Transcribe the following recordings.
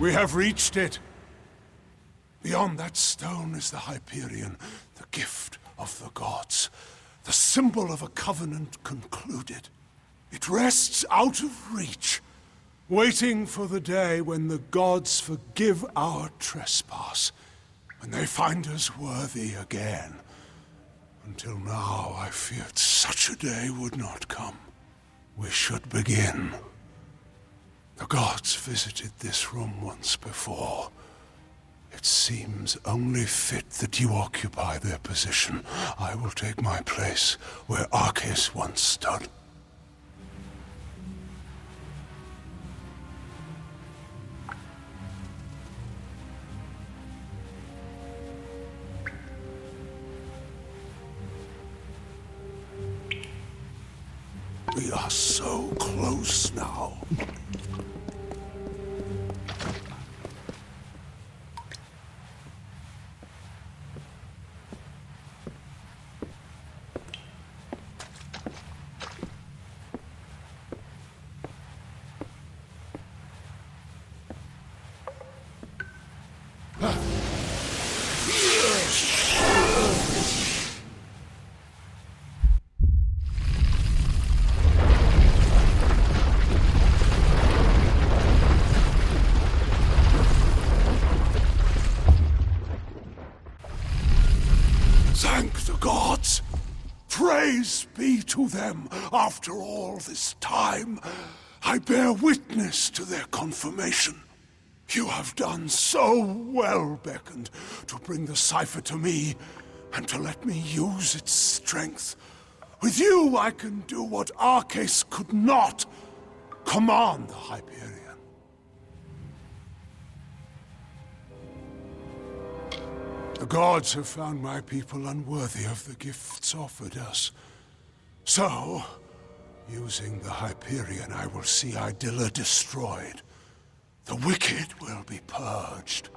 We have reached it. Beyond that stone is the Hyperion, the gift of the gods, the symbol of a covenant concluded. It rests out of reach, waiting for the day when the gods forgive our trespass, when they find us worthy again. Until now, I feared such a day would not come. We should begin. The gods visited this room once before. It seems only fit that you occupy their position. I will take my place where Arceus once stood. We are so close now. Thank the gods! Praise be to them after all this time. I bear witness to their confirmation. You have done so well, Beckoned, to bring the cipher to me and to let me use its strength. With you, I can do what Arceus could not. Command the Hyperion. The gods have found my people unworthy of the gifts offered us. So, using the Hyperion, I will see Idylla destroyed. The wicked will be purged.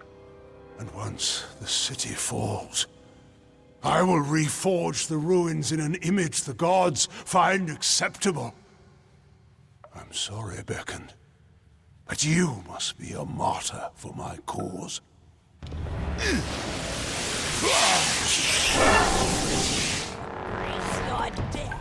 And once the city falls, I will reforge the ruins in an image the gods find acceptable. I'm sorry, Beckoned, but you must be a martyr for my cause. God damn.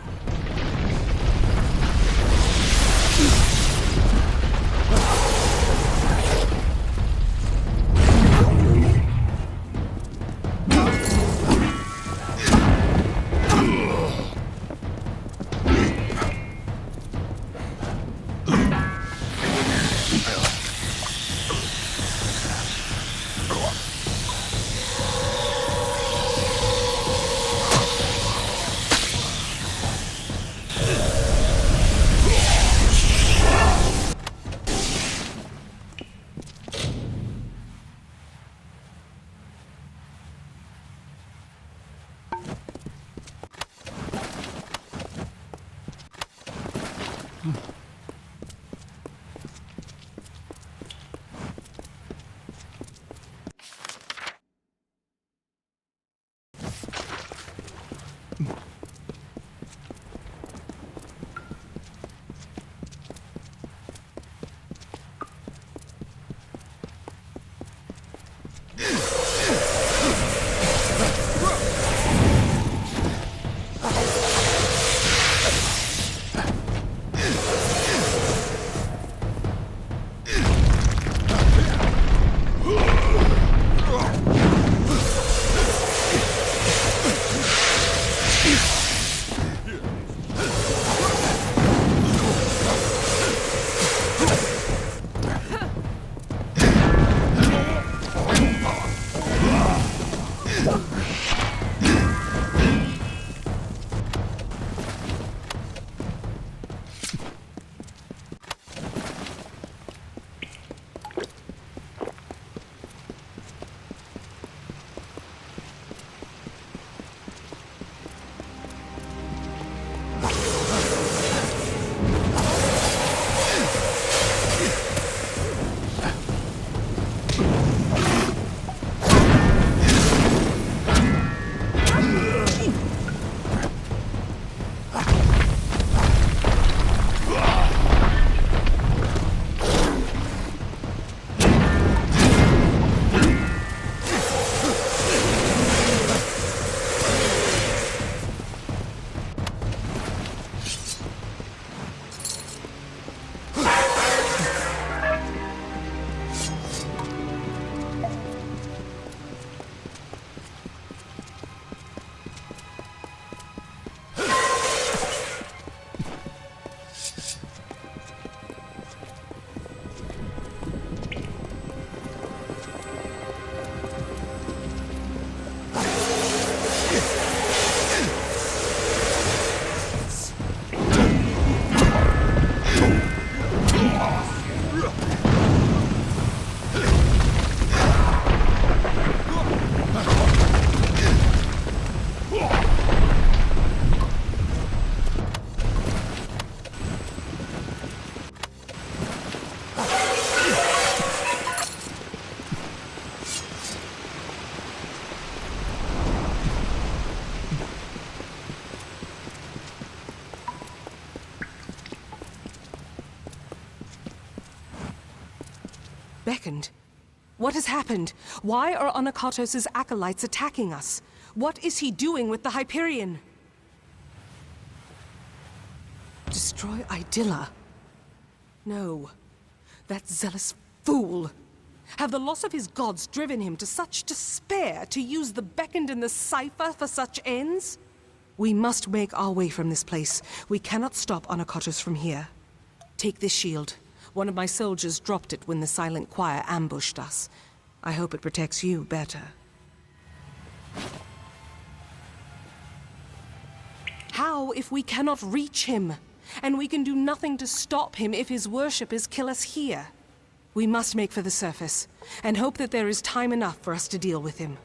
beckoned. What has happened? Why are Onakatos' acolytes attacking us? What is he doing with the Hyperion? Destroy Idylla? No. That zealous fool! Have the loss of his gods driven him to such despair to use the beckoned and the cipher for such ends? We must make our way from this place. We cannot stop Onakatos from here. Take this shield. One of my soldiers dropped it when the silent choir ambushed us. I hope it protects you better. How if we cannot reach him? And we can do nothing to stop him if his worshippers kill us here. We must make for the surface, and hope that there is time enough for us to deal with him.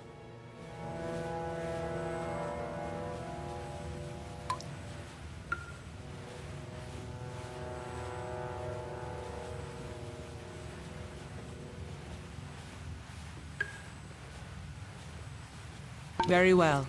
Very well.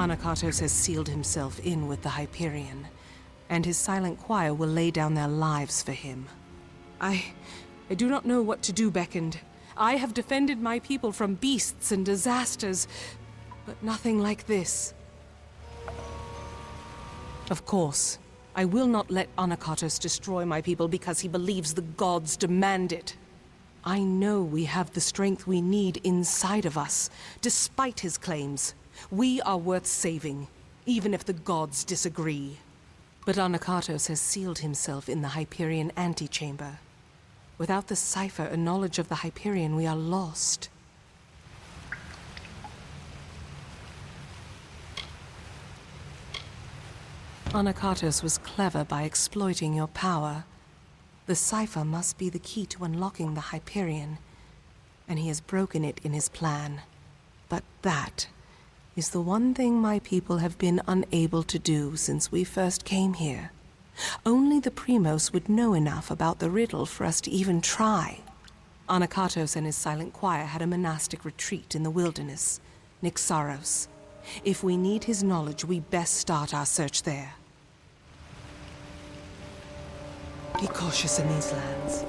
Onakatos has sealed himself in with the Hyperion, and his silent choir will lay down their lives for him. I do not know what to do, Beckoned. I have defended my people from beasts and disasters, but nothing like this. Of course, I will not let Onakatos destroy my people because he believes the gods demand it. I know we have the strength we need inside of us, despite his claims. We are worth saving, even if the gods disagree. But Onakatos has sealed himself in the Hyperion antechamber. Without the cipher and knowledge of the Hyperion, we are lost. Onakatos was clever by exploiting your power. The cipher must be the key to unlocking the Hyperion, and he has broken it in his plan. But that is the one thing my people have been unable to do since we first came here. Only the Primos would know enough about the riddle for us to even try. Onakatos and his silent choir had a monastic retreat in the wilderness, Nixaros. If we need his knowledge, we best start our search there. Be cautious in these lands.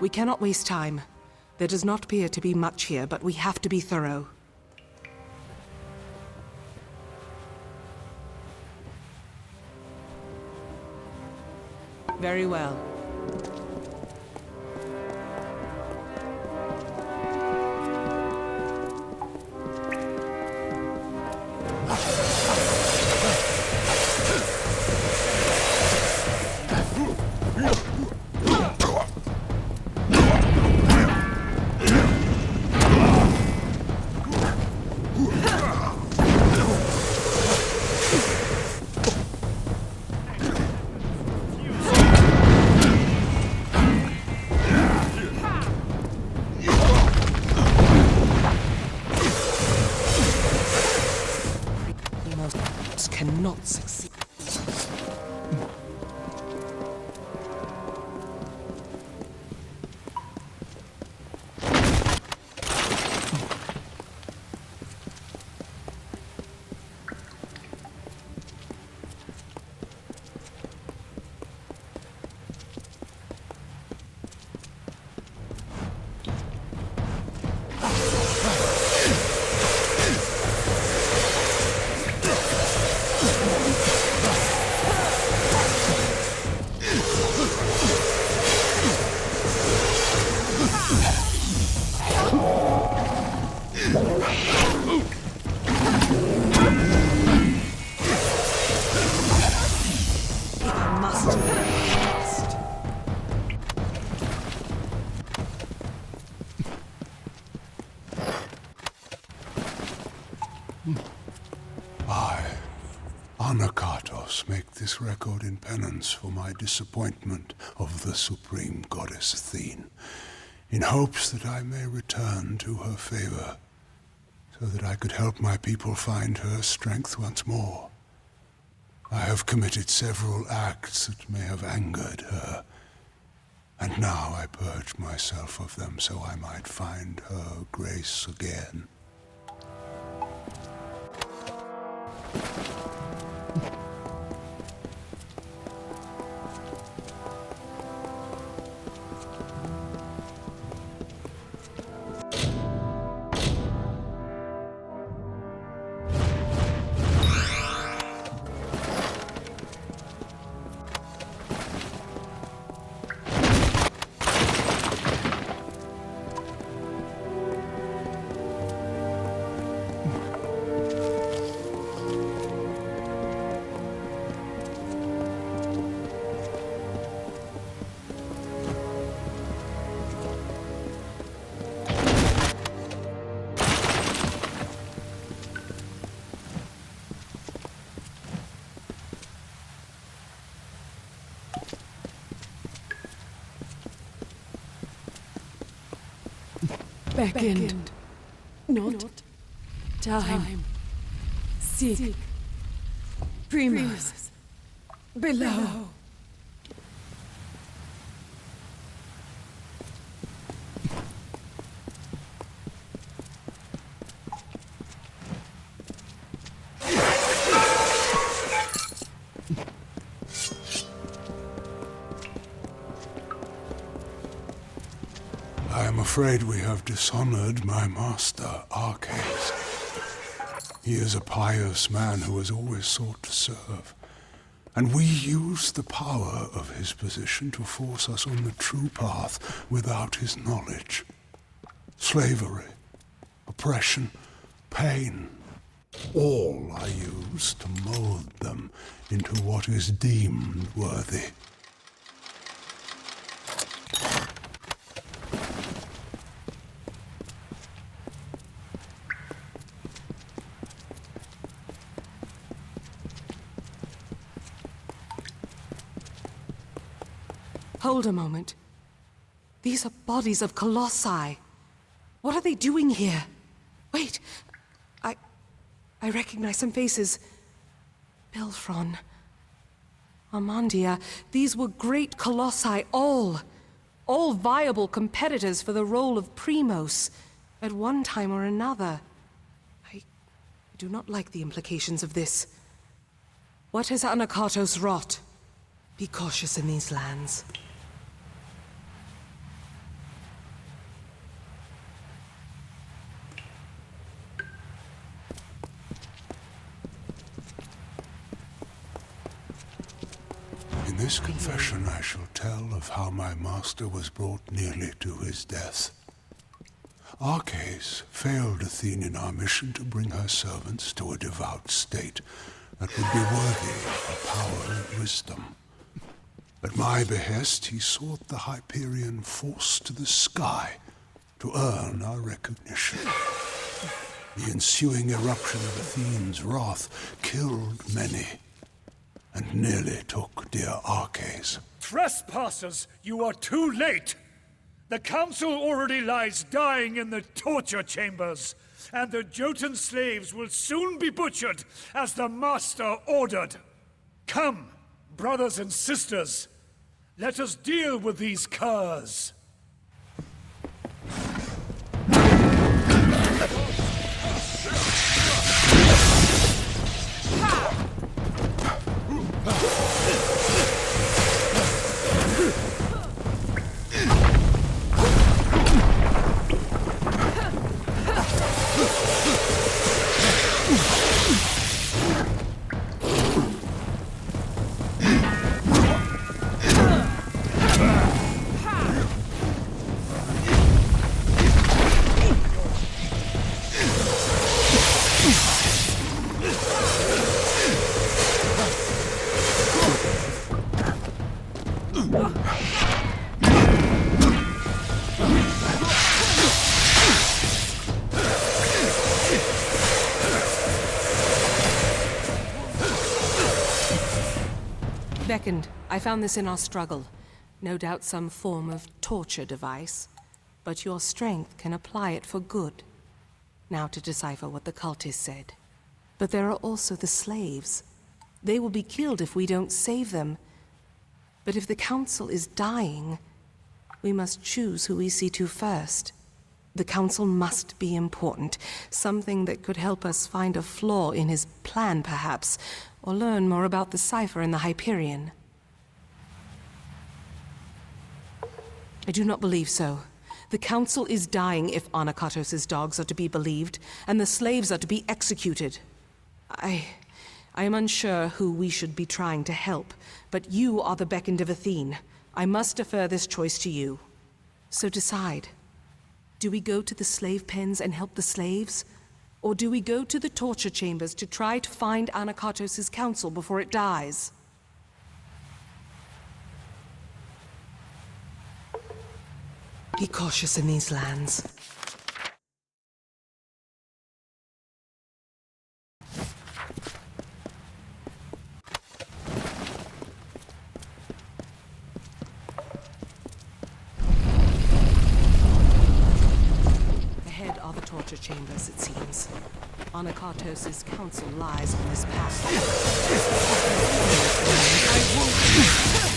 We cannot waste time. There does not appear to be much here, but we have to be thorough. Very well. Cannot succeed. Anakatos, make this record in penance for my disappointment of the supreme goddess Athene, in hopes that I may return to her favor, so that I could help my people find her strength once more. I have committed several acts that may have angered her, and now I purge myself of them so I might find her grace again. Beckoned, not time. Seek Primus below. I am afraid we have dishonored my master, Arcades. He is a pious man who has always sought to serve, and we use the power of his position to force us on the true path without his knowledge. Slavery, oppression, pain, all are used to mold them into what is deemed worthy. Hold a moment. These are bodies of colossi. What are they doing here? Wait, I recognize some faces. Belfron, Armandia, these were great colossi, all viable competitors for the role of Primos at one time or another. I do not like the implications of this. What has Anakatos wrought? Be cautious in these lands. this confession I shall tell of how my master was brought nearly to his death. Arcais failed Athene in our mission to bring her servants to a devout state that would be worthy of her power and wisdom. At my behest, he sought the Hyperion force to the sky to earn our recognition. The ensuing eruption of Athene's wrath killed many, and nearly took dear Arcais. Trespassers, you are too late! The council already lies dying in the torture chambers, and the Jotun slaves will soon be butchered as the master ordered. Come, brothers and sisters, let us deal with these curs. Beckoned, I found this in our struggle. No doubt some form of torture device. But your strength can apply it for good. Now to decipher what the cultists said. But there are also the slaves. They will be killed if we don't save them. But if the council is dying, we must choose who we see to first. The council must be important. Something that could help us find a flaw in his plan, perhaps. Or learn more about the cipher in the Hyperion. I do not believe so. The council is dying if Anakatos' dogs are to be believed, and the slaves are to be executed. I am unsure who we should be trying to help, but you are the Beckoned of Athene. I must defer this choice to you. So decide. Do we go to the slave pens and help the slaves? Or do we go to the torture chambers to try to find Anakatos' council before it dies? Be cautious in these lands. Ahead are the torture chambers, it seems. Anakatos' council lies on this path. I won't.